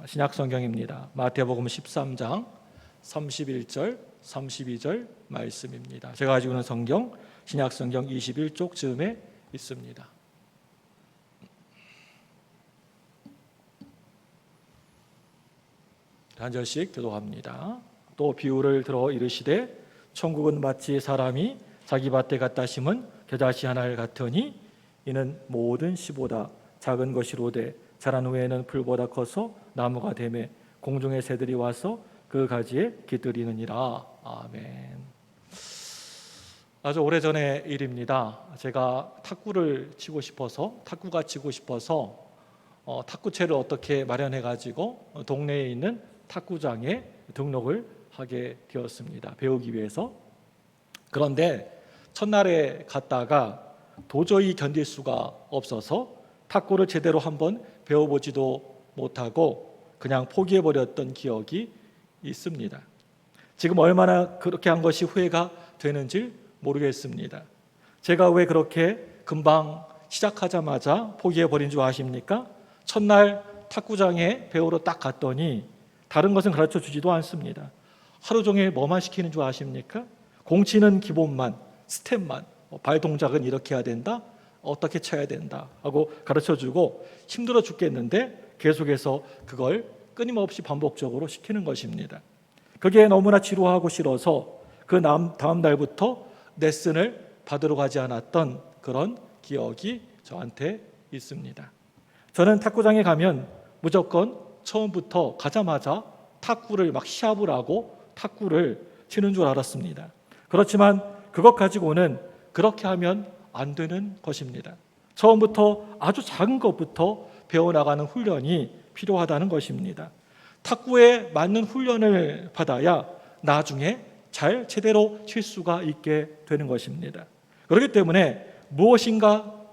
신약 성경입니다. 마태복음 13장 31절, 32절 말씀입니다. 제가 가지고 있는 성경 신약 성경 21쪽 즈음에 있습니다. 한 절씩 교독합니다. 또 비유를 들어 이르시되 천국은 마치 사람이 자기 밭에 갖다 심은 겨자씨 하나를 같으니 이는 모든 씨보다 작은 것이로되 자란 후에는 풀보다 커서 나무가 되매 공중의 새들이 와서 그 가지에 깃들이느니라. 아멘. 아주 오래전의 일입니다. 제가 탁구가 치고 싶어서 탁구채를 어떻게 마련해 가지고 동네에 있는 탁구장에 등록을 하게 되었습니다. 배우기 위해서. 그런데 첫날에 갔다가 도저히 견딜 수가 없어서 탁구를 제대로 한번 배워보지도 못하고 그냥 포기해버렸던 기억이 있습니다. 지금 얼마나 그렇게 한 것이 후회가 되는지 모르겠습니다. 제가 왜 그렇게 금방 시작하자마자 포기해버린 줄 아십니까? 첫날 탁구장에 배우러 딱 갔더니 다른 것은 가르쳐 주지도 않습니다. 하루 종일 뭐만 시키는 줄 아십니까? 공 치는 기본만, 스텝만, 발 동작은 이렇게 해야 된다, 어떻게 쳐야 된다 하고 가르쳐주고 힘들어 죽겠는데 계속해서 그걸 끊임없이 반복적으로 시키는 것입니다. 그게 너무나 지루하고 싫어서 그 다음 날부터 레슨을 받으러 가지 않았던 그런 기억이 저한테 있습니다. 저는 탁구장에 가면 무조건 처음부터 가자마자 탁구를 막 시합을 하고 탁구를 치는 줄 알았습니다. 그렇지만 그것 가지고는 그렇게 하면 안 되는 것입니다. 처음부터 아주 작은 것부터 배워나가는 훈련이 필요하다는 것입니다. 탁구에 맞는 훈련을 받아야 나중에 잘 제대로 칠 수가 있게 되는 것입니다. 그렇기 때문에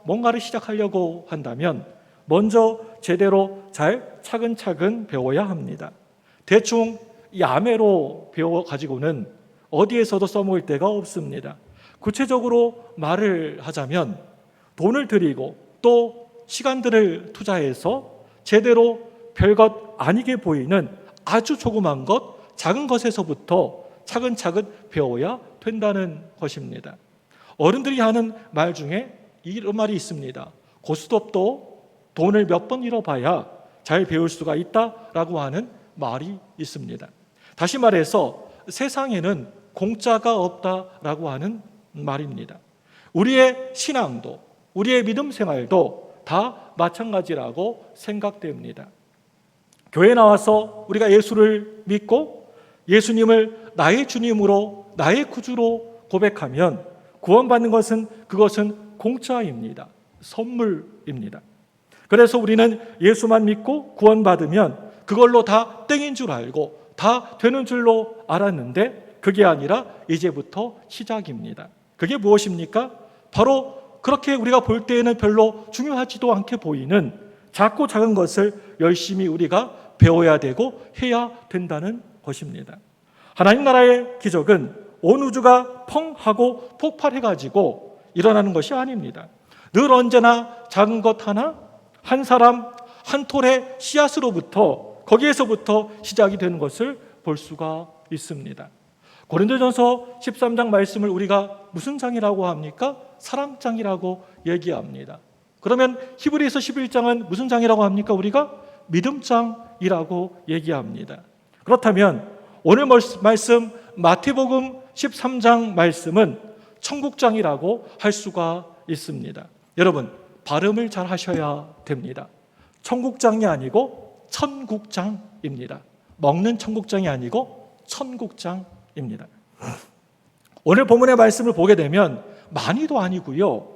뭔가를 시작하려고 한다면 먼저 제대로 잘 차근차근 배워야 합니다. 대충 야매로 배워가지고는 어디에서도 써먹을 데가 없습니다. 구체적으로 말을 하자면 돈을 들이고 또 시간들을 투자해서 제대로 별것 아니게 보이는 아주 조그만 것, 작은 것에서부터 차근차근 배워야 된다는 것입니다. 어른들이 하는 말 중에 이런 말이 있습니다. 고스톱도 돈을 몇 번 잃어봐야 잘 배울 수가 있다라고 하는 말이 있습니다. 다시 말해서 세상에는 공짜가 없다라고 하는 말입니다. 우리의 신앙도 우리의 믿음 생활도 다 마찬가지라고 생각됩니다. 교회에 나와서 우리가 예수를 믿고 예수님을 나의 주님으로 나의 구주로 고백하면 구원받는 그것은 공짜입니다. 선물입니다. 그래서 우리는 예수만 믿고 구원받으면 그걸로 다 땡인 줄 알고 다 되는 줄로 알았는데 그게 아니라 이제부터 시작입니다. 그게 무엇입니까? 바로 그렇게 우리가 볼 때에는 별로 중요하지도 않게 보이는 작고 작은 것을 열심히 우리가 배워야 되고 해야 된다는 것입니다. 하나님 나라의 기적은 온 우주가 펑 하고 폭발해가지고 일어나는 것이 아닙니다. 늘 언제나 작은 것 하나, 한 사람, 한 톨의 씨앗으로부터 거기에서부터 시작이 되는 것을 볼 수가 있습니다. 고린도전서 13장 말씀을 우리가 무슨 장이라고 합니까? 사랑장이라고 얘기합니다. 그러면 히브리서 11장은 무슨 장이라고 합니까? 우리가 믿음장이라고 얘기합니다. 그렇다면 오늘 말씀 마태복음 13장 말씀은 천국장이라고 할 수가 있습니다. 여러분, 발음을 잘 하셔야 됩니다. 천국장이 아니고 천국장입니다. 먹는 천국장이 아니고 천국장입니다. 오늘 본문의 말씀을 보게 되면 많이도 아니고요.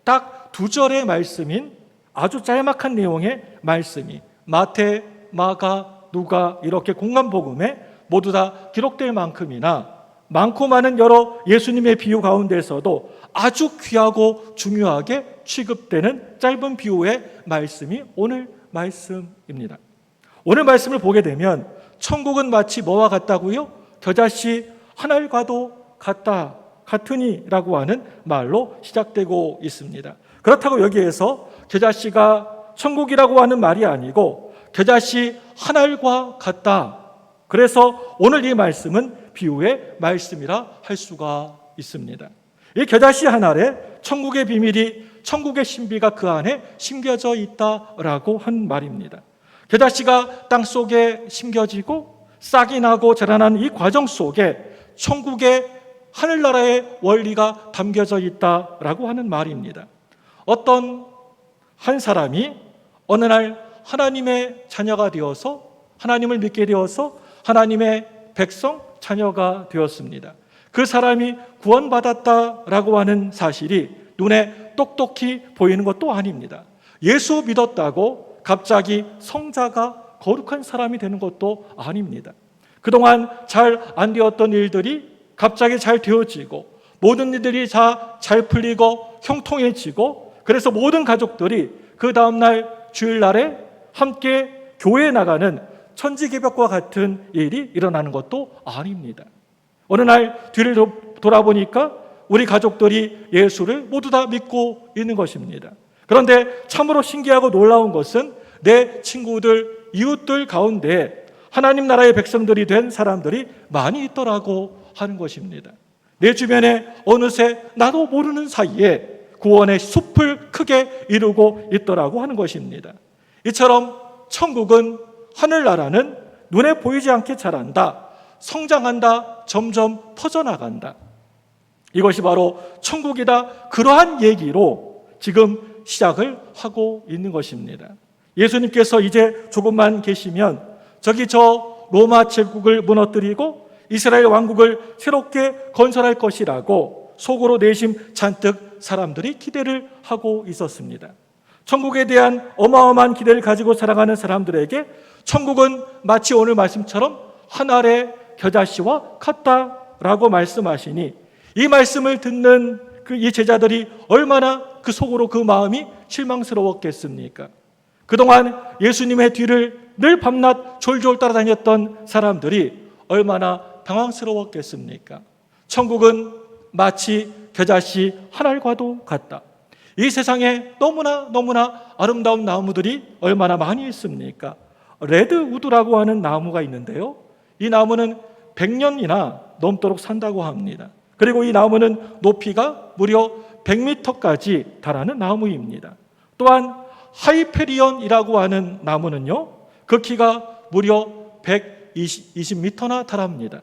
딱 두 절의 말씀인 아주 짤막한 내용의 말씀이 마태, 마가, 누가 이렇게 공간복음에 모두 다 기록될 만큼이나 많고 많은 여러 예수님의 비유 가운데서도 아주 귀하고 중요하게 취급되는 짧은 비유의 말씀이 오늘 말씀입니다. 오늘 말씀을 보게 되면 천국은 마치 뭐와 같다고요? 겨자씨 한 알과도 같으니라고 하는 말로 시작되고 있습니다. 그렇다고 여기에서 겨자씨가 천국이라고 하는 말이 아니고 겨자씨 한 알과 같다. 그래서 오늘 이 말씀은 비유의 말씀이라 할 수가 있습니다. 이 겨자씨 한 알에 천국의 비밀이, 천국의 신비가 그 안에 심겨져 있다라고 한 말입니다. 겨자씨가 땅 속에 심겨지고 싹이 나고 자라나는 이 과정 속에 천국의 하늘나라의 원리가 담겨져 있다라고 하는 말입니다. 어떤 한 사람이 어느 날 하나님의 자녀가 되어서, 하나님을 믿게 되어서 하나님의 백성, 자녀가 되었습니다. 그 사람이 구원받았다라고 하는 사실이 눈에 똑똑히 보이는 것도 아닙니다. 예수 믿었다고 갑자기 성자가 거룩한 사람이 되는 것도 아닙니다. 그동안 잘 안 되었던 일들이 갑자기 잘 되어지고, 모든 일들이 잘 풀리고 형통해지고, 그래서 모든 가족들이 그 다음날 주일날에 함께 교회에 나가는 천지개벽과 같은 일이 일어나는 것도 아닙니다. 어느 날 뒤를 돌아보니까 우리 가족들이 예수를 모두 다 믿고 있는 것입니다. 그런데 참으로 신기하고 놀라운 것은 내 친구들, 이웃들 가운데 하나님 나라의 백성들이 된 사람들이 많이 있더라고 하는 것입니다. 내 주변에 어느새 나도 모르는 사이에 구원의 숲을 크게 이루고 있더라고 하는 것입니다. 이처럼 천국은, 하늘나라는 눈에 보이지 않게 자란다, 성장한다, 점점 퍼져나간다. 이것이 바로 천국이다. 그러한 얘기로 지금 시작을 하고 있는 것입니다. 예수님께서 이제 조금만 계시면 저기 저 로마 제국을 무너뜨리고 이스라엘 왕국을 새롭게 건설할 것이라고 속으로 내심 잔뜩 사람들이 기대를 하고 있었습니다. 천국에 대한 어마어마한 기대를 가지고 살아가는 사람들에게 천국은 마치 오늘 말씀처럼 한 알의 겨자씨와 같다라고 말씀하시니, 이 말씀을 듣는 이 제자들이 얼마나 그 속으로 그 마음이 실망스러웠겠습니까? 그동안 예수님의 뒤를 늘 밤낮 졸졸 따라다녔던 사람들이 얼마나 당황스러웠겠습니까? 천국은 마치 겨자씨 한 알과도 같다. 이 세상에 너무나 아름다운 나무들이 얼마나 많이 있습니까? 레드우드라고 하는 나무가 있는데요, 이 나무는 100년이나 넘도록 산다고 합니다. 그리고 이 나무는 높이가 무려 100m까지 달하는 나무입니다. 또한 하이페리온이라고 하는 나무는요, 그 키가 무려 120m나 달합니다.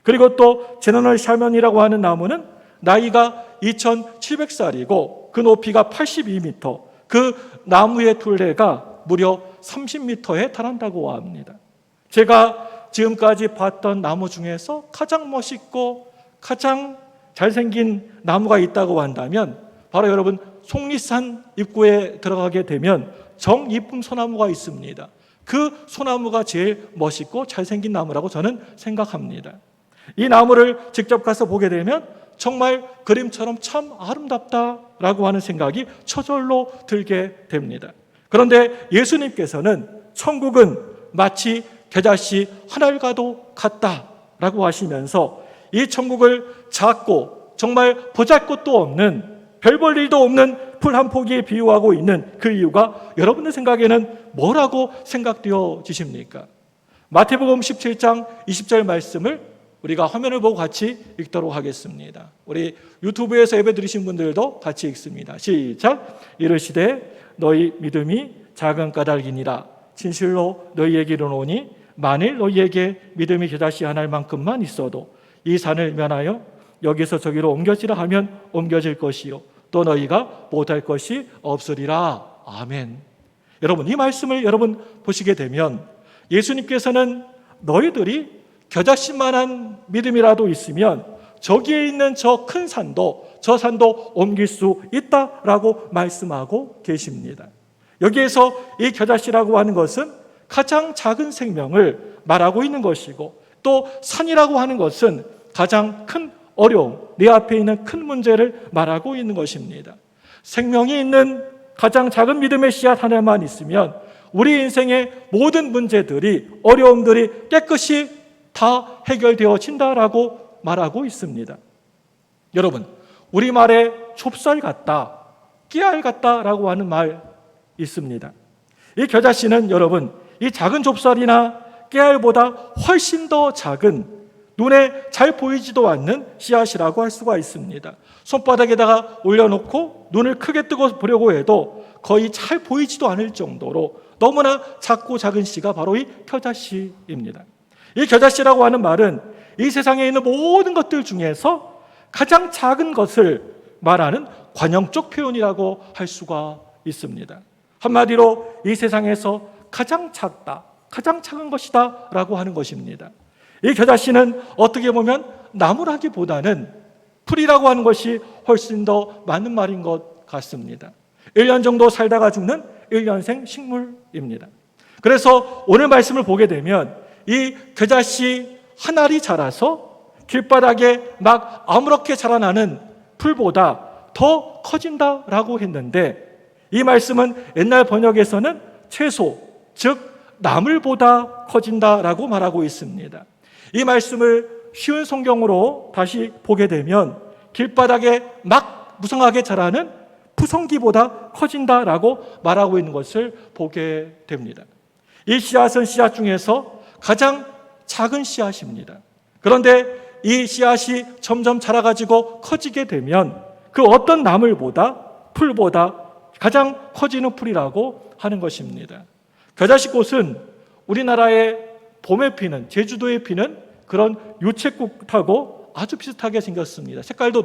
그리고 또 제너럴 샤먼이라고 하는 나무는 나이가 2700살이고 그 높이가 82m, 그 나무의 둘레가 무려 30m에 달한다고 합니다. 제가 지금까지 봤던 나무 중에서 가장 멋있고 가장 잘생긴 나무가 있다고 한다면 바로 여러분 속리산 입구에 들어가게 되면 정이쁨 소나무가 있습니다. 그 소나무가 제일 멋있고 잘생긴 나무라고 저는 생각합니다. 이 나무를 직접 가서 보게 되면 정말 그림처럼 참 아름답다라고 하는 생각이 저절로 들게 됩니다. 그런데 예수님께서는 천국은 마치 겨자씨 한 알과도 같다라고 하시면서 이 천국을 작고 정말 보잘것도 없는, 별 볼 일도 없는 풀 한 포기에 비유하고 있는 그 이유가 여러분의 생각에는 뭐라고 생각되어지십니까? 마태복음 17장 20절 말씀을 우리가 화면을 보고 같이 읽도록 하겠습니다. 우리 유튜브에서 예배 드리신 분들도 같이 읽습니다. 시작. 이르시되 너희 믿음이 작은 까닭이니라. 진실로 너희에게 이르노니 만일 너희에게 믿음이 겨자씨 한 알만큼만 있어도 이 산을 면하여 여기서 저기로 옮겨지라 하면 옮겨질 것이요 또 너희가 못할 것이 없으리라. 아멘. 여러분, 이 말씀을 여러분 보시게 되면 예수님께서는 너희들이 겨자씨만한 믿음이라도 있으면 저기에 있는 저 큰 산도, 저 산도 옮길 수 있다라고 말씀하고 계십니다. 여기에서 이 겨자씨라고 하는 것은 가장 작은 생명을 말하고 있는 것이고, 또 산이라고 하는 것은 가장 큰 어려움, 내 앞에 있는 큰 문제를 말하고 있는 것입니다. 생명이 있는 가장 작은 믿음의 씨앗 하나만 있으면 우리 인생의 모든 문제들이, 어려움들이 깨끗이 다 해결되어진다라고 말하고 있습니다. 여러분, 우리말에 좁쌀 같다, 깨알 같다라고 하는 말 있습니다. 이 겨자씨는 여러분, 이 작은 좁쌀이나 깨알보다 훨씬 더 작은, 눈에 잘 보이지도 않는 씨앗이라고 할 수가 있습니다. 손바닥에다가 올려놓고 눈을 크게 뜨고 보려고 해도 거의 잘 보이지도 않을 정도로 너무나 작고 작은 씨가 바로 이 겨자씨입니다. 이 겨자씨라고 하는 말은 이 세상에 있는 모든 것들 중에서 가장 작은 것을 말하는 관형적 표현이라고 할 수가 있습니다. 한마디로 이 세상에서 가장 작다, 가장 작은 것이다 라고 하는 것입니다. 이 겨자씨는 어떻게 보면 나무라기보다는 풀이라고 하는 것이 훨씬 더 맞는 말인 것 같습니다. 1년 정도 살다가 죽는 1년생 식물입니다. 그래서 오늘 말씀을 보게 되면 이 겨자씨 한 알이 자라서 길바닥에 막 아무렇게 자라나는 풀보다 더 커진다라고 했는데, 이 말씀은 옛날 번역에서는 채소, 즉 나물보다 커진다라고 말하고 있습니다. 이 말씀을 쉬운 성경으로 다시 보게 되면 길바닥에 막 무성하게 자라는 푸성기보다 커진다라고 말하고 있는 것을 보게 됩니다. 이 씨앗은 씨앗 중에서 가장 작은 씨앗입니다. 그런데 이 씨앗이 점점 자라가지고 커지게 되면 그 어떤 나물보다, 풀보다 가장 커지는 풀이라고 하는 것입니다. 겨자씨꽃은 우리나라의 봄에 피는, 제주도에 피는 그런 유채꽃하고 아주 비슷하게 생겼습니다. 색깔도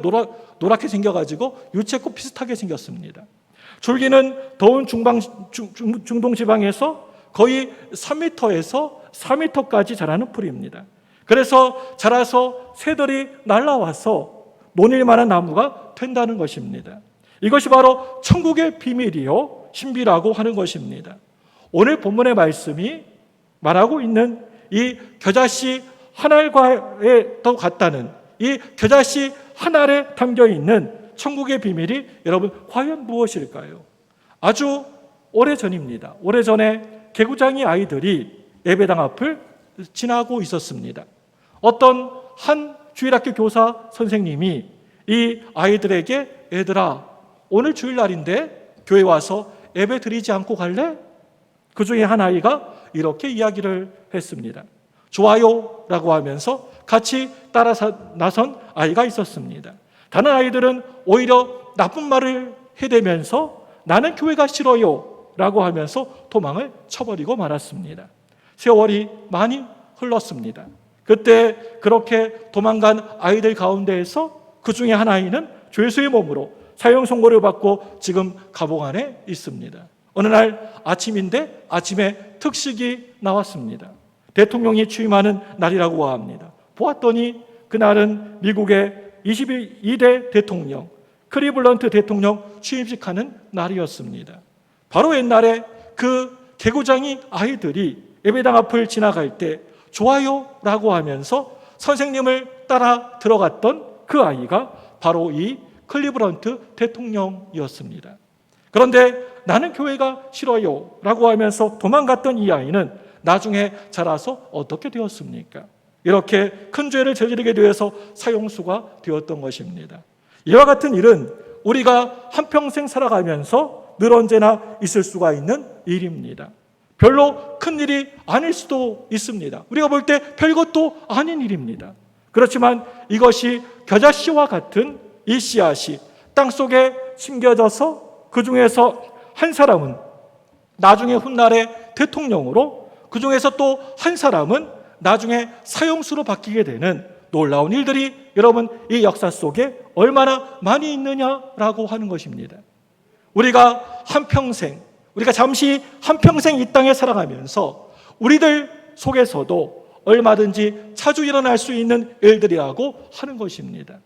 노랗게 생겨가지고 유채꽃 비슷하게 생겼습니다. 줄기는 더운 중동 지방에서 거의 3m에서 4m까지 자라는 풀입니다. 그래서 자라서 새들이 날아와서 논일 만한 나무가 된다는 것입니다. 이것이 바로 천국의 비밀이요 신비라고 하는 것입니다. 오늘 본문의 말씀이 말하고 있는 이 겨자씨 한 알과에 더 같다는, 이 겨자씨 한 알에 담겨 있는 천국의 비밀이 여러분 과연 무엇일까요? 아주 오래전입니다. 오래전에 개구장이 아이들이 예배당 앞을 지나고 있었습니다. 어떤 한 주일학교 교사 선생님이 이 아이들에게, 얘들아 오늘 주일날인데 교회 와서 예배 드리지 않고 갈래? 그 중에 한 아이가 이렇게 이야기를 했습니다. 좋아요 라고 하면서 같이 따라 나선 아이가 있었습니다. 다른 아이들은 오히려 나쁜 말을 해대면서 나는 교회가 싫어요 라고 하면서 도망을 쳐버리고 말았습니다. 세월이 많이 흘렀습니다. 그때 그렇게 도망간 아이들 가운데에서 그 중에 한 아이는 죄수의 몸으로 사형 선고를 받고 지금 감옥 안에 있습니다. 어느 날 아침인데 아침에 특식이 나왔습니다. 대통령이 취임하는 날이라고 합니다. 보았더니 그날은 미국의 22대 대통령 클리블런트 대통령 취임식하는 날이었습니다. 바로 옛날에 그 개구장이 아이들이 예배당 앞을 지나갈 때 좋아요 라고 하면서 선생님을 따라 들어갔던 그 아이가 바로 이 클리블런트 대통령이었습니다. 그런데 나는 교회가 싫어요 라고 하면서 도망갔던 이 아이는 나중에 자라서 어떻게 되었습니까? 이렇게 큰 죄를 저지르게 되어서 사형수가 되었던 것입니다. 이와 같은 일은 우리가 한평생 살아가면서 늘 언제나 있을 수가 있는 일입니다. 별로 큰 일이 아닐 수도 있습니다. 우리가 볼 때 별것도 아닌 일입니다. 그렇지만 이것이 겨자씨와 같은 이 씨앗이 땅속에 심겨져서 그 중에서 한 사람은 나중에 훗날에 대통령으로, 그 중에서 또 한 사람은 나중에 사형수로 바뀌게 되는 놀라운 일들이 여러분 이 역사 속에 얼마나 많이 있느냐라고 하는 것입니다. 우리가 한평생, 우리가 잠시 한평생 이 땅에 살아가면서 우리들 속에서도 얼마든지 자주 일어날 수 있는 일들이라고 하는 것입니다.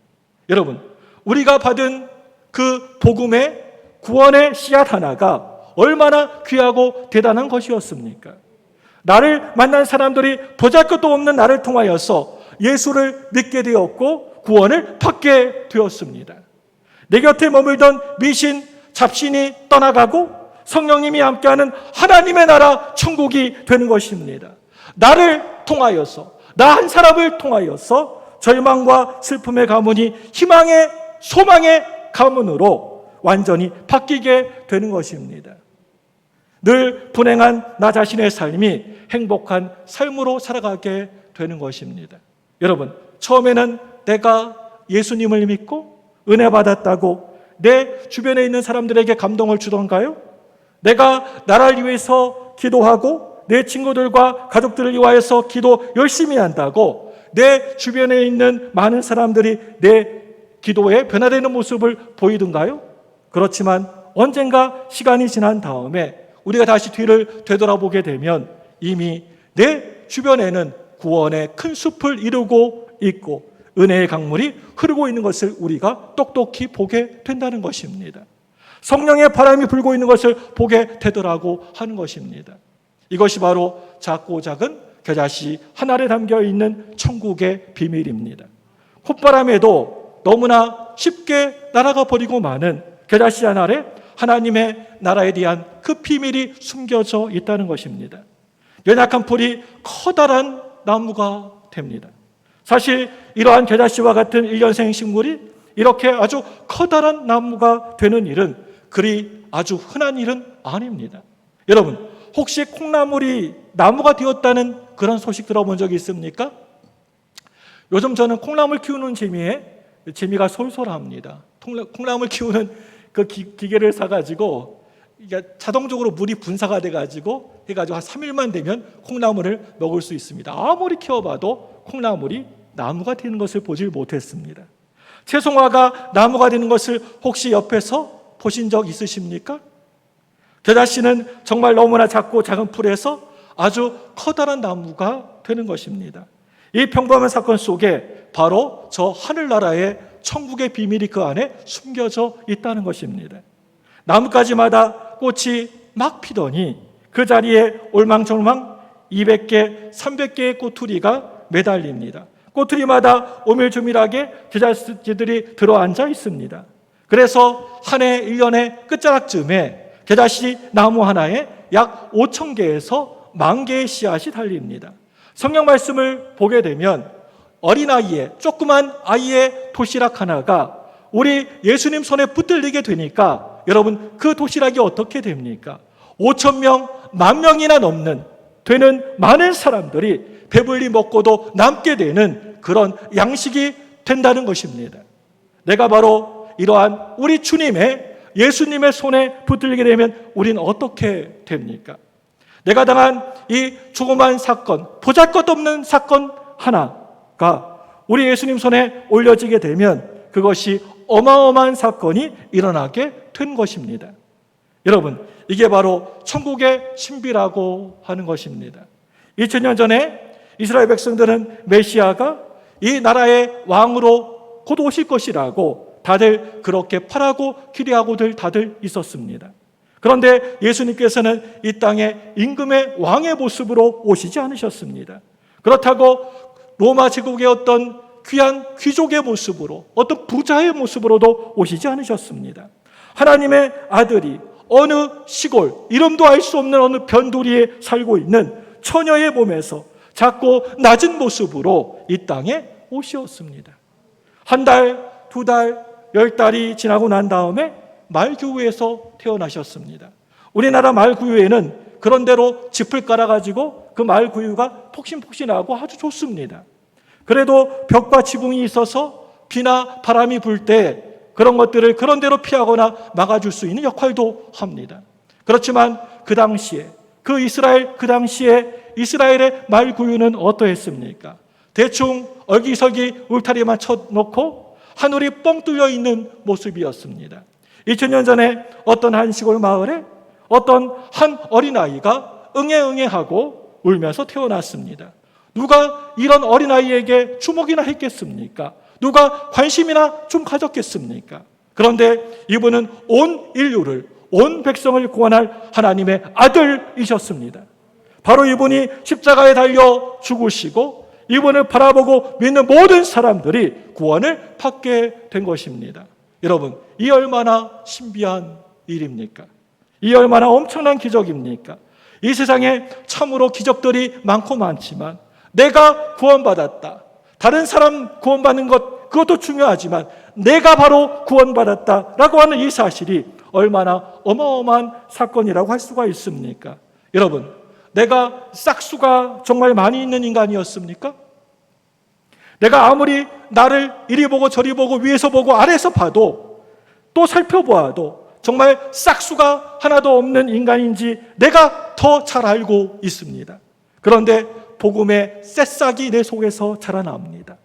여러분, 우리가 받은 그 복음의 구원의 씨앗 하나가 얼마나 귀하고 대단한 것이었습니까? 나를 만난 사람들이 보잘것도 없는 나를 통하여서 예수를 믿게 되었고 구원을 받게 되었습니다. 내 곁에 머물던 미신, 잡신이 떠나가고 성령님이 함께하는 하나님의 나라 천국이 되는 것입니다. 나를 통하여서, 나 한 사람을 통하여서 절망과 슬픔의 가문이 희망의, 소망의 가문으로 완전히 바뀌게 되는 것입니다. 늘 분행한 나 자신의 삶이 행복한 삶으로 살아가게 되는 것입니다. 여러분, 처음에는 내가 예수님을 믿고 은혜 받았다고 내 주변에 있는 사람들에게 감동을 주던가요? 내가 나라를 위해서 기도하고 내 친구들과 가족들을 위하여서 기도 열심히 한다고 내 주변에 있는 많은 사람들이 내 기도에 변화되는 모습을 보이던가요? 그렇지만 언젠가 시간이 지난 다음에 우리가 다시 뒤를 되돌아보게 되면 이미 내 주변에는 구원의 큰 숲을 이루고 있고 은혜의 강물이 흐르고 있는 것을 우리가 똑똑히 보게 된다는 것입니다. 성령의 바람이 불고 있는 것을 보게 되더라고 하는 것입니다. 이것이 바로 작고 작은 겨자씨 한 알에 담겨 있는 천국의 비밀입니다. 콧바람에도 너무나 쉽게 날아가 버리고 마는 겨자씨 한 알에 하나님의 나라에 대한 그 비밀이 숨겨져 있다는 것입니다. 연약한 풀이 커다란 나무가 됩니다. 사실 이러한 겨자씨와 같은 일년생 식물이 이렇게 아주 커다란 나무가 되는 일은 그리 아주 흔한 일은 아닙니다. 여러분, 혹시 콩나물이 나무가 되었다는 그런 소식 들어본 적이 있습니까? 요즘 저는 콩나물 키우는 재미가 솔솔합니다. 콩나물 키우는 그 기계를 사가지고 자동적으로 물이 분사가 돼가지고 해가지고 한 3일만 되면 콩나물을 먹을 수 있습니다. 아무리 키워봐도 콩나물이 나무가 되는 것을 보질 못했습니다. 채송화가 나무가 되는 것을 혹시 옆에서 보신 적 있으십니까? 겨자씨는 정말 너무나 작고 작은 풀에서 아주 커다란 나무가 되는 것입니다. 이 평범한 사건 속에 바로 저 하늘나라의 천국의 비밀이 그 안에 숨겨져 있다는 것입니다. 나뭇가지마다 꽃이 막 피더니 그 자리에 올망졸망 200개, 300개의 꼬투리가 매달립니다. 꼬투리마다 오밀조밀하게 겨자씨들이 들어앉아 있습니다. 그래서 한 해 1년의 끝자락쯤에 겨자씨 나무 하나에 약 5,000개에서 10,000개의 씨앗이 달립니다. 성경 말씀을 보게 되면 어린아이의 조그만 아이의 도시락 하나가 우리 예수님 손에 붙들리게 되니까 여러분 그 도시락이 어떻게 됩니까? 5,000명, 10,000명이나 넘는 되는 많은 사람들이 배불리 먹고도 남게 되는 그런 양식이 된다는 것입니다. 내가 바로 이러한 우리 주님의 예수님의 손에 붙들리게 되면 우리는 어떻게 됩니까? 내가 당한 이 조그만 사건, 보잘것없는 사건 하나가 우리 예수님 손에 올려지게 되면 그것이 어마어마한 사건이 일어나게 된 것입니다. 여러분, 이게 바로 천국의 신비라고 하는 것입니다. 2000년 전에 이스라엘 백성들은 메시아가 이 나라의 왕으로 곧 오실 것이라고 다들 그렇게 바라고 기대하고들 다들 있었습니다. 그런데 예수님께서는 이 땅에 임금의 왕의 모습으로 오시지 않으셨습니다. 그렇다고 로마 제국의 어떤 귀한 귀족의 모습으로 어떤 부자의 모습으로도 오시지 않으셨습니다. 하나님의 아들이 어느 시골, 이름도 알 수 없는 어느 변두리에 살고 있는 처녀의 몸에서 작고 낮은 모습으로 이 땅에 오셨습니다. 한 달, 두 달, 10달이 지나고 난 다음에 말구유에서 태어나셨습니다. 우리나라 말구유에는 그런 대로 짚을 깔아가지고 그 말구유가 폭신폭신하고 아주 좋습니다. 그래도 벽과 지붕이 있어서 비나 바람이 불 때 그런 것들을 그런 대로 피하거나 막아줄 수 있는 역할도 합니다. 그렇지만 그 당시에 이스라엘의 말구유는 어떠했습니까? 대충 얼기설기 울타리만 쳐놓고 하늘이 뻥 뚫려 있는 모습이었습니다. 2000년 전에 어떤 한 시골 마을에 어떤 한 어린아이가 응애응애하고 울면서 태어났습니다. 누가 이런 어린아이에게 주목이나 했겠습니까? 누가 관심이나 좀 가졌겠습니까? 그런데 이분은 온 인류를, 온 백성을 구원할 하나님의 아들이셨습니다. 바로 이분이 십자가에 달려 죽으시고 이분을 바라보고 믿는 모든 사람들이 구원을 받게 된 것입니다. 여러분, 이 얼마나 신비한 일입니까? 이 얼마나 엄청난 기적입니까? 이 세상에 참으로 기적들이 많고 많지만 내가 구원받았다. 다른 사람 구원받는 것, 그것도 중요하지만 내가 바로 구원받았다라고 하는 이 사실이 얼마나 어마어마한 사건이라고 할 수가 있습니까? 여러분, 내가 싹수가 정말 많이 있는 인간이었습니까? 내가 아무리 나를 이리 보고 저리 보고 위에서 보고 아래에서 봐도 또 살펴보아도 정말 싹수가 하나도 없는 인간인지 내가 더 잘 알고 있습니다. 그런데 복음의 새싹이 내 속에서 자라납니다.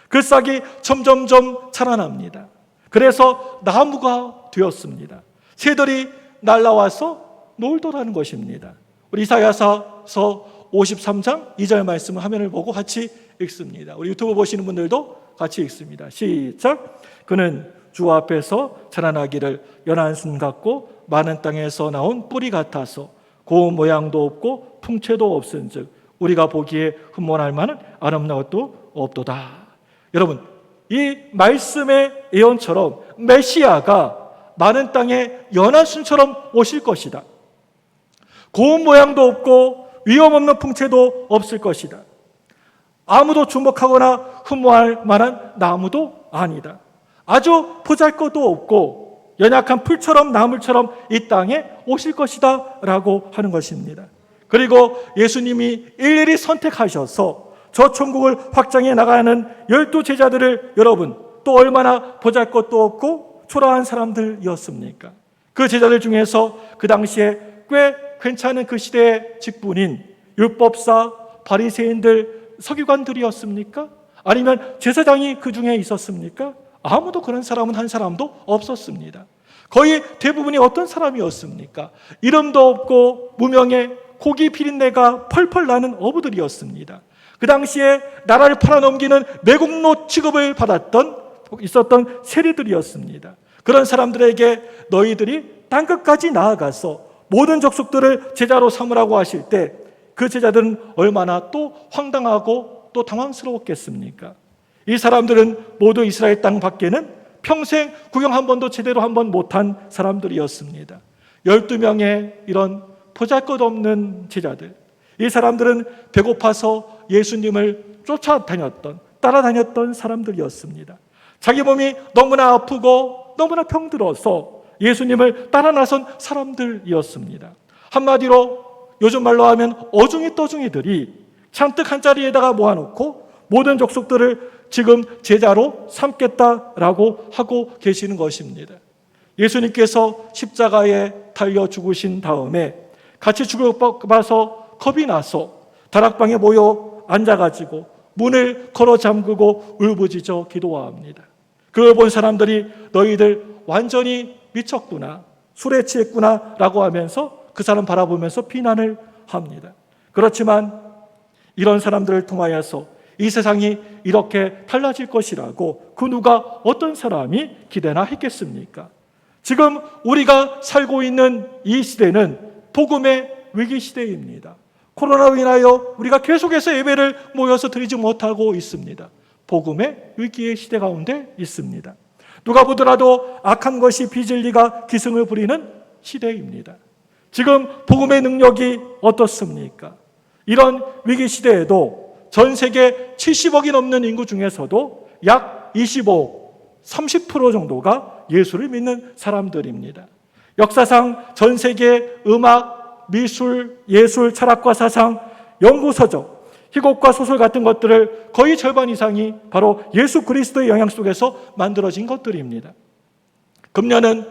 그 싹이 점점점 자라납니다. 그래서 나무가 되었습니다. 새들이 날아와서 놀더라는 것입니다. 우리 이사야서 53장 2절 말씀을 화면을 보고 같이 읽습니다. 우리 유튜브 보시는 분들도 같이 읽습니다. 시작. 그는 주 앞에서 자라나기를 연한 순 같고 많은 땅에서 나온 뿌리 같아서 고운 모양도 없고 풍채도 없은즉 우리가 보기에 흠모할 만한 아름다운 것도 없도다. 여러분, 이 말씀의 예언처럼 메시아가 많은 땅에 연한 순처럼 오실 것이다. 고운 모양도 없고 위험 없는 풍채도 없을 것이다. 아무도 주목하거나 흠모할 만한 나무도 아니다. 아주 보잘것도 없고 연약한 풀처럼 나물처럼 이 땅에 오실 것이다 라고 하는 것입니다. 그리고 예수님이 일일이 선택하셔서 저 천국을 확장해 나가는 12제자들을 여러분 또 얼마나 보잘것도 없고 초라한 사람들이었습니까? 그 제자들 중에서 그 당시에 꽤 괜찮은 그 시대의 직분인 율법사, 바리새인들, 서기관들이었습니까? 아니면 제사장이 그 중에 있었습니까? 아무도 그런 사람은 한 사람도 없었습니다. 거의 대부분이 어떤 사람이었습니까? 이름도 없고 무명의 고기 비린내가 펄펄 나는 어부들이었습니다. 그 당시에 나라를 팔아넘기는 매국노 취급을 있었던 세리들이었습니다. 그런 사람들에게 너희들이 땅끝까지 나아가서 모든 족속들을 제자로 삼으라고 하실 때 그 제자들은 얼마나 또 황당하고 또 당황스러웠겠습니까? 이 사람들은 모두 이스라엘 땅 밖에는 평생 구경 한 번도 제대로 한 번 못한 사람들이었습니다. 12명의 이런 보잘것없는 제자들, 이 사람들은 배고파서 예수님을 따라다녔던 사람들이었습니다. 자기 몸이 너무나 아프고 너무나 병들어서 예수님을 따라 나선 사람들이었습니다. 한마디로 요즘 말로 하면 어중이 떠중이들이 잔뜩 한 자리에다가 모아놓고 모든 족속들을 지금 제자로 삼겠다라고 하고 계시는 것입니다. 예수님께서 십자가에 달려 죽으신 다음에 같이 죽을 것 봐서 겁이 나서 다락방에 모여 앉아가지고 문을 걸어 잠그고 울부짖어 기도합니다. 그걸 본 사람들이 너희들 완전히 미쳤구나, 술에 취했구나 라고 하면서 그 사람 바라보면서 비난을 합니다. 그렇지만 이런 사람들을 통하여서 이 세상이 이렇게 달라질 것이라고 그 누가 어떤 사람이 기대나 했겠습니까? 지금 우리가 살고 있는 이 시대는 복음의 위기 시대입니다. 코로나로 인하여 우리가 계속해서 예배를 모여서 드리지 못하고 있습니다. 복음의 위기의 시대 가운데 있습니다. 누가 보더라도 악한 것이 비진리가 기승을 부리는 시대입니다. 지금 복음의 능력이 어떻습니까? 이런 위기 시대에도 전 세계 70억이 넘는 인구 중에서도 약 25억, 30% 정도가 예수를 믿는 사람들입니다. 역사상 전 세계 음악, 미술, 예술, 철학과 사상, 연구서적, 희곡과 소설 같은 것들을 거의 절반 이상이 바로 예수 그리스도의 영향 속에서 만들어진 것들입니다. 금년은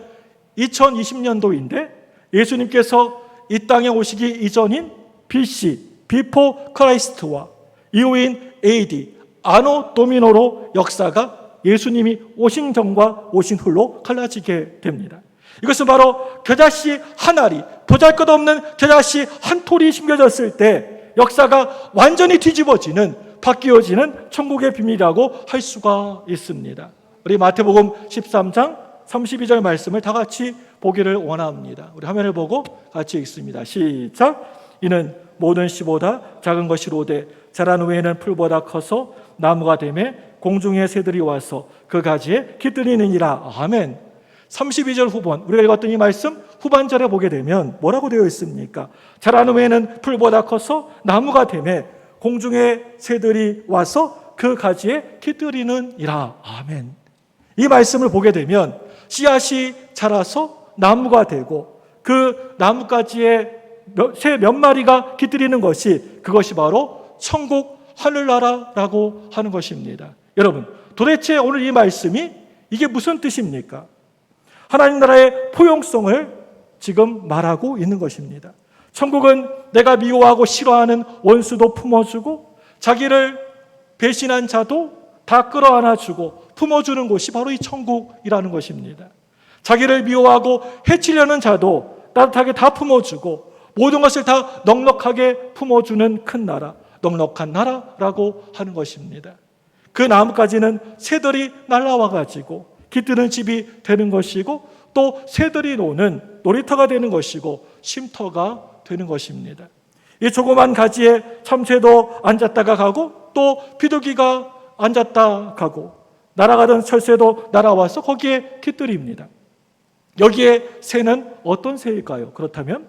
2020년도인데 예수님께서 이 땅에 오시기 이전인 BC, 비포 크라이스트와 이후인 AD, 아노 도미노로 역사가 예수님이 오신 전과 오신 후로 갈라지게 됩니다. 이것은 바로 겨자씨 한 알이, 보잘것없는 겨자씨 한 톨이 심겨졌을 때 역사가 완전히 뒤집어지는, 바뀌어지는 천국의 비밀이라고 할 수가 있습니다. 우리 마태복음 13장 32절 말씀을 다 같이 보기를 원합니다. 우리 화면을 보고 같이 읽습니다. 시작. 이는 모든 씨보다 작은 것이로되 자란 후에는 풀보다 커서 나무가 되매 공중의 새들이 와서 그 가지에 깃들이느니라. 아멘. 32절 후반, 우리가 읽었던 이 말씀 후반절에 보게 되면 뭐라고 되어 있습니까? 자란 후에는 풀보다 커서 나무가 되매 공중의 새들이 와서 그 가지에 깃들이느니라. 아멘. 이 말씀을 보게 되면 씨앗이 자라서 나무가 되고 그 나뭇가지에 새 몇 마리가 깃들이는 그것이 바로 천국 하늘나라라고 하는 것입니다. 여러분, 도대체 오늘 이 말씀이 이게 무슨 뜻입니까? 하나님 나라의 포용성을 지금 말하고 있는 것입니다. 천국은 내가 미워하고 싫어하는 원수도 품어주고 자기를 배신한 자도 다 끌어안아주고 품어주는 곳이 바로 이 천국이라는 것입니다. 자기를 미워하고 해치려는 자도 따뜻하게 다 품어주고 모든 것을 다 넉넉하게 품어주는 큰 나라, 넉넉한 나라라고 하는 것입니다. 그 나뭇가지는 새들이 날아와가지고 깃드는 집이 되는 것이고 또 새들이 노는 놀이터가 되는 것이고 쉼터가 되는 것입니다. 이 조그만 가지에 참새도 앉았다가 가고 또 비둘기가 앉았다 가고 날아가던 철새도 날아와서 거기에 깃들입니다. 여기에 새는 어떤 새일까요? 그렇다면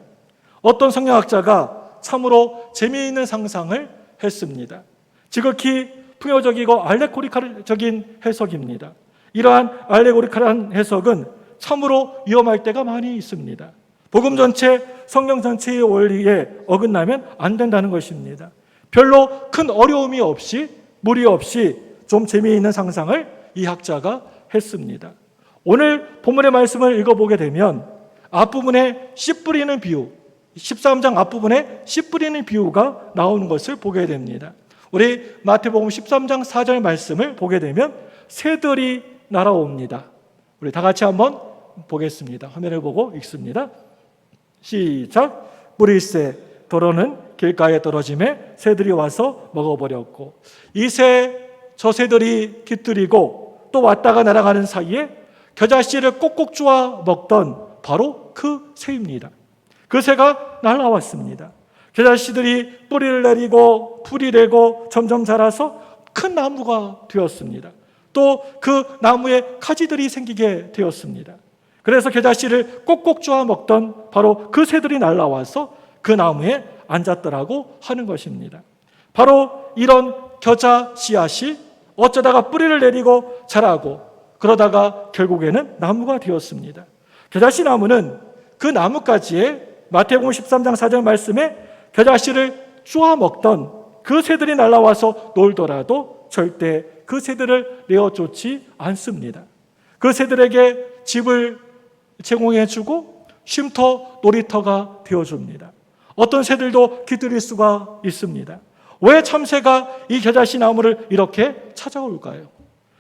어떤 성경학자가 참으로 재미있는 상상을 했습니다. 지극히 풍요적이고 알레고리칼적인 해석입니다. 이러한 알레고리칼한 해석은 참으로 위험할 때가 많이 있습니다. 복음 전체, 성경 전체의 원리에 어긋나면 안 된다는 것입니다. 별로 큰 어려움이 없이, 무리 없이 좀 재미있는 상상을 이 학자가 했습니다. 오늘 본문의 말씀을 읽어보게 되면 앞부분에 씨 뿌리는 비유, 13장 앞부분에 씨 뿌리는 비유가 나오는 것을 보게 됩니다. 우리 마태복음 13장 4절 말씀을 보게 되면 새들이 날아옵니다. 우리 다 같이 한번 보겠습니다. 화면을 보고 읽습니다. 시작. 무리새 더러는 길가에 떨어짐에 새들이 와서 먹어버렸고 이 새 저 새들이 깃들이고 또 왔다가 날아가는 사이에 겨자씨를 꼭꼭 쪼아 먹던 바로 그 새입니다. 그 새가 날아왔습니다. 겨자씨들이 뿌리를 내리고 풀이 되고 점점 자라서 큰 나무가 되었습니다. 또 그 나무에 가지들이 생기게 되었습니다. 그래서 겨자씨를 꼭꼭 쪼아 먹던 바로 그 새들이 날아와서 그 나무에 앉았더라고 하는 것입니다. 바로 이런 겨자 씨앗이 어쩌다가 뿌리를 내리고 자라고 그러다가 결국에는 나무가 되었습니다. 겨자씨 나무는 그 나뭇가지에 마태복음 13장 4절 말씀에 겨자씨를 쪼아 먹던 그 새들이 날아와서 놀더라도 절대 그 새들을 내어쫓지 않습니다. 그 새들에게 집을 제공해주고 쉼터, 놀이터가 되어줍니다. 어떤 새들도 깃들일 수가 있습니다. 왜 참새가 이 겨자씨 나무를 이렇게 찾아올까요?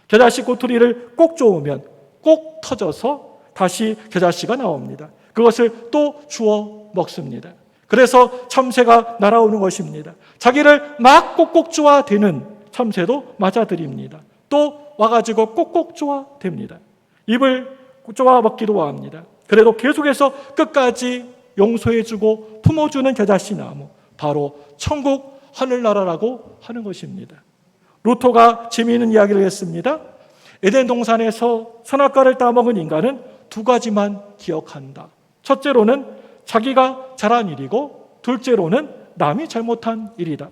겨자씨 꼬투리를 꼭 쪼으면 꼭 터져서 다시 겨자씨가 나옵니다. 그것을 또 주워 먹습니다. 그래서 참새가 날아오는 것입니다. 자기를 막 꼭꼭 쪼아대는 참새도 맞아들입니다. 또 와가지고 꼭꼭 쪼아댑니다. 입을 쪼아 먹기도 합니다. 그래도 계속해서 끝까지 용서해주고 품어주는 겨자씨 나무, 바로 천국 하늘나라라고 하는 것입니다. 루터가 재미있는 이야기를 했습니다. 에덴 동산에서 선악과를 따먹은 인간은 두 가지만 기억한다. 첫째로는 자기가 잘한 일이고 둘째로는 남이 잘못한 일이다.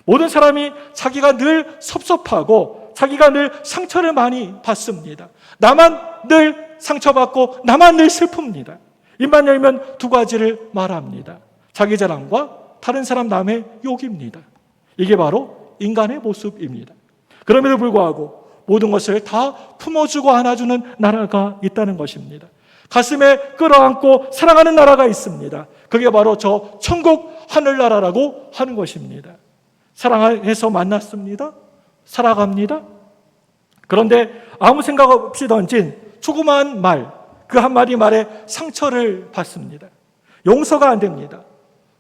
모든 사람이 자기가 늘 섭섭하고 자기가 늘 상처를 많이 받습니다. 나만 늘 상처받고 나만 늘 슬픕니다. 입만 열면 두 가지를 말합니다. 자기 자랑과 다른 사람 남의 욕입니다. 이게 바로 인간의 모습입니다. 그럼에도 불구하고 모든 것을 다 품어주고 안아주는 나라가 있다는 것입니다. 가슴에 끌어안고 사랑하는 나라가 있습니다. 그게 바로 저 천국 하늘나라라고 하는 것입니다. 사랑해서 만났습니다. 살아갑니다. 그런데 아무 생각 없이 던진 조그마한 말, 그 한마디 말에 상처를 받습니다. 용서가 안 됩니다.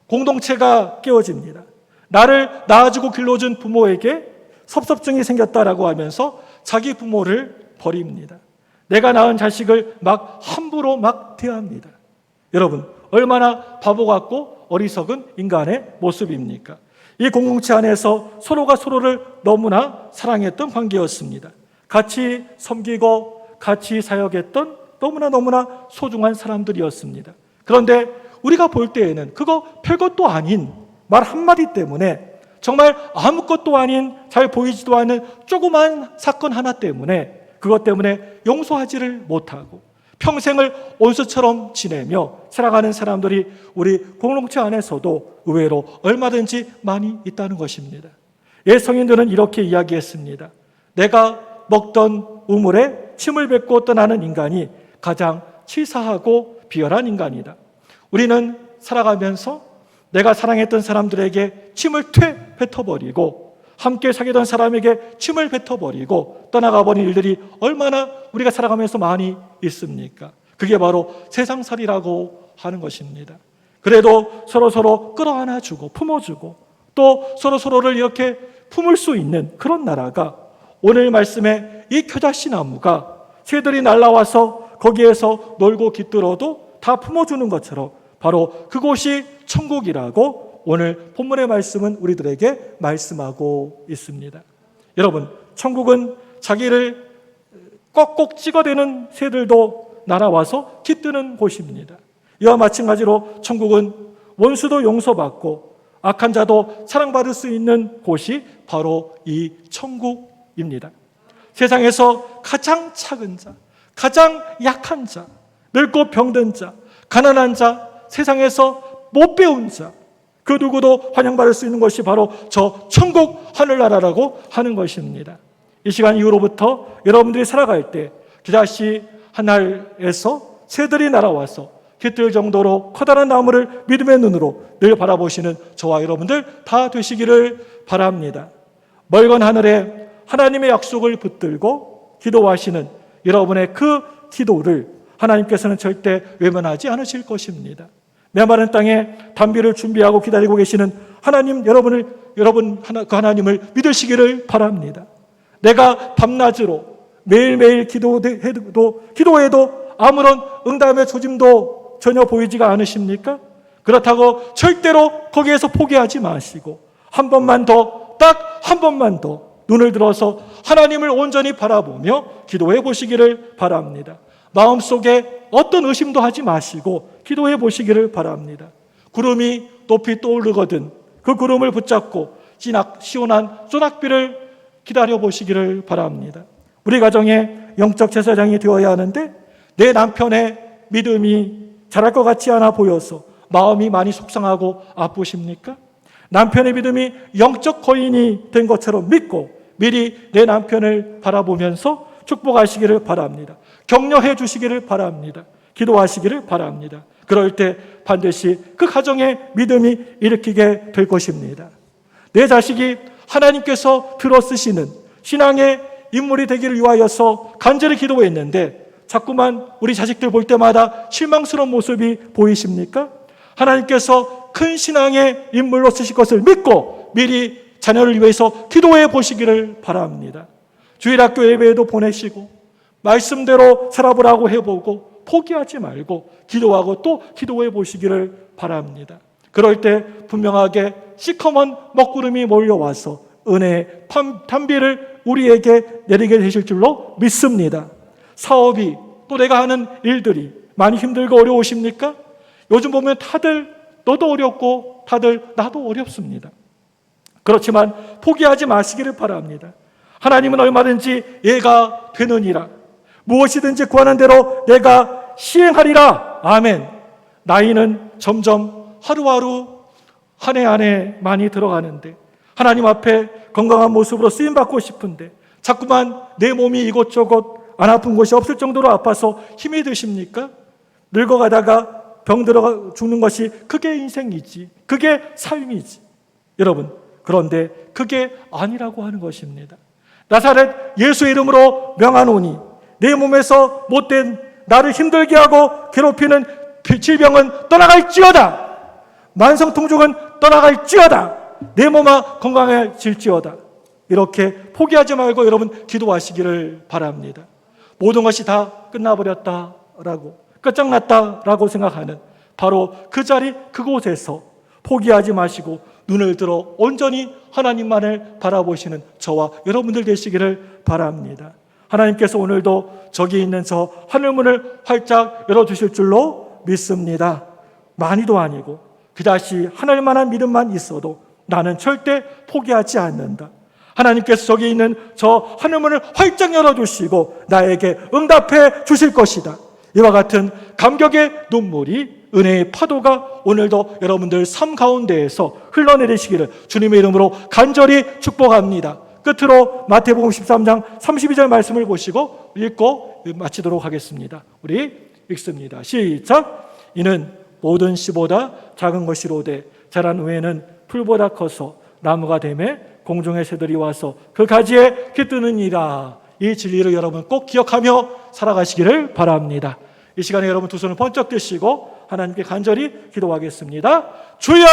공동체가 깨어집니다. 나를 낳아주고 길러준 부모에게 섭섭증이 생겼다라고 하면서 자기 부모를 버립니다. 내가 낳은 자식을 막 함부로 막 대합니다. 여러분, 얼마나 바보 같고 어리석은 인간의 모습입니까? 이 공동체 안에서 서로가 서로를 너무나 사랑했던 관계였습니다. 같이 섬기고 같이 사역했던 너무나 소중한 사람들이었습니다. 그런데 우리가 볼 때에는 그거 별것도 아닌 말 한마디 때문에 정말 아무것도 아닌 잘 보이지도 않는 조그만 사건 하나 때문에 그것 때문에 용서하지를 못하고 평생을 원수처럼 지내며 살아가는 사람들이 우리 공동체 안에서도 의외로 얼마든지 많이 있다는 것입니다. 옛 성인들은 이렇게 이야기했습니다. 내가 먹던 우물에 침을 뱉고 떠나는 인간이 가장 치사하고 비열한 인간이다. 우리는 살아가면서 내가 사랑했던 사람들에게 침을 뱉어버리고 함께 사귀던 사람에게 침을 뱉어버리고 떠나가버린 일들이 얼마나 우리가 살아가면서 많이 있습니까? 그게 바로 세상살이라고 하는 것입니다. 그래도 서로 끌어안아주고 품어주고 또 서로를 이렇게 품을 수 있는 그런 나라가 오늘 말씀에 이 겨자씨 나무가 새들이 날아와서 거기에서 놀고 깃들어도 다 품어주는 것처럼 바로 그곳이 천국이라고 오늘 본문의 말씀은 우리들에게 말씀하고 있습니다. 여러분, 천국은 자기를 꼭꼭 찍어대는 새들도 날아와서 깃드는 곳입니다. 이와 마찬가지로 천국은 원수도 용서받고 악한 자도 사랑받을 수 있는 곳이 바로 이 천국입니다. 세상에서 가장 작은 자, 가장 약한 자, 늙고 병든 자, 가난한 자, 세상에서 못 배운 자, 그 누구도 환영받을 수 있는 것이 바로 저 천국 하늘나라라고 하는 것입니다. 이 시간 이후로부터 여러분들이 살아갈 때 겨자씨 하늘에서 새들이 날아와서 깃들 정도로 커다란 나무를 믿음의 눈으로 늘 바라보시는 저와 여러분들 다 되시기를 바랍니다. 멀건 하늘에 하나님의 약속을 붙들고 기도하시는 여러분의 그 기도를 하나님께서는 절대 외면하지 않으실 것입니다. 메마른 땅에 단비를 준비하고 기다리고 계시는 하나님, 여러분 그 하나님을 믿으시기를 바랍니다. 내가 밤낮으로 매일매일 기도해도 아무런 응답의 조짐도 전혀 보이지가 않으십니까? 그렇다고 절대로 거기에서 포기하지 마시고 한 번만 더, 딱 한 번만 더 눈을 들어서 하나님을 온전히 바라보며 기도해 보시기를 바랍니다. 마음속에 어떤 의심도 하지 마시고 기도해 보시기를 바랍니다. 구름이 높이 떠오르거든 그 구름을 붙잡고 시원한 소낙비를 기다려 보시기를 바랍니다. 우리 가정의 영적 제사장이 되어야 하는데 내 남편의 믿음이 잘할 것 같지 않아 보여서 마음이 많이 속상하고 아프십니까? 남편의 믿음이 영적 거인이 된 것처럼 믿고 미리 내 남편을 바라보면서 축복하시기를 바랍니다. 격려해 주시기를 바랍니다. 기도하시기를 바랍니다. 그럴 때 반드시 그 가정의 믿음이 일으키게 될 것입니다. 내 자식이 하나님께서 들어쓰시는 신앙의 인물이 되기를 위하여서 간절히 기도했는데 자꾸만 우리 자식들 볼 때마다 실망스러운 모습이 보이십니까? 하나님께서 큰 신앙의 인물로 쓰실 것을 믿고 미리 자녀를 위해서 기도해 보시기를 바랍니다. 주일학교 예배에도 보내시고 말씀대로 살아보라고 해보고 포기하지 말고 기도하고 또 기도해 보시기를 바랍니다. 그럴 때 분명하게 시커먼 먹구름이 몰려와서 은혜의 단비를 우리에게 내리게 되실 줄로 믿습니다. 사업이 또 내가 하는 일들이 많이 힘들고 어려우십니까? 요즘 보면 다들 너도 어렵고 다들 나도 어렵습니다. 그렇지만 포기하지 마시기를 바랍니다. 하나님은 얼마든지 예가 되느니라. 무엇이든지 구하는 대로 내가 시행하리라. 아멘. 나이는 점점 하루하루 한 해 한 해 많이 들어가는데 하나님 앞에 건강한 모습으로 쓰임받고 싶은데 자꾸만 내 몸이 이곳저곳 안 아픈 곳이 없을 정도로 아파서 힘이 드십니까? 늙어가다가 병들어 죽는 것이 그게 인생이지, 그게 삶이지. 여러분, 그런데 그게 아니라고 하는 것입니다. 나사렛 예수 이름으로 명하노니 내 몸에서 못된 나를 힘들게 하고 괴롭히는 질병은 떠나갈지어다. 만성통증은 떠나갈지어다. 내 몸아 건강해질지어다. 이렇게 포기하지 말고 여러분 기도하시기를 바랍니다. 모든 것이 다 끝나버렸다라고 끝장났다라고 생각하는 바로 그 자리 그곳에서 포기하지 마시고 눈을 들어 온전히 하나님만을 바라보시는 저와 여러분들 되시기를 바랍니다. 하나님께서 오늘도 저기 있는 저 하늘문을 활짝 열어주실 줄로 믿습니다. 많이도 아니고 그다시 하늘만한 믿음만 있어도 나는 절대 포기하지 않는다. 하나님께서 저기 있는 저 하늘문을 활짝 열어주시고 나에게 응답해 주실 것이다. 이와 같은 감격의 눈물이, 은혜의 파도가 오늘도 여러분들 삶 가운데에서 흘러내리시기를 주님의 이름으로 간절히 축복합니다. 끝으로 마태복음 13장 32절 말씀을 보시고 읽고 마치도록 하겠습니다. 우리 읽습니다. 시작. 이는 모든 씨보다 작은 것이로되 자란 후에는 풀보다 커서 나무가 되매 공중의 새들이 와서 그 가지에 깃드느니라. 이 진리를 여러분 꼭 기억하며 살아가시기를 바랍니다. 이 시간에 여러분 두 손을 번쩍 드시고 하나님께 간절히 기도하겠습니다. 주여!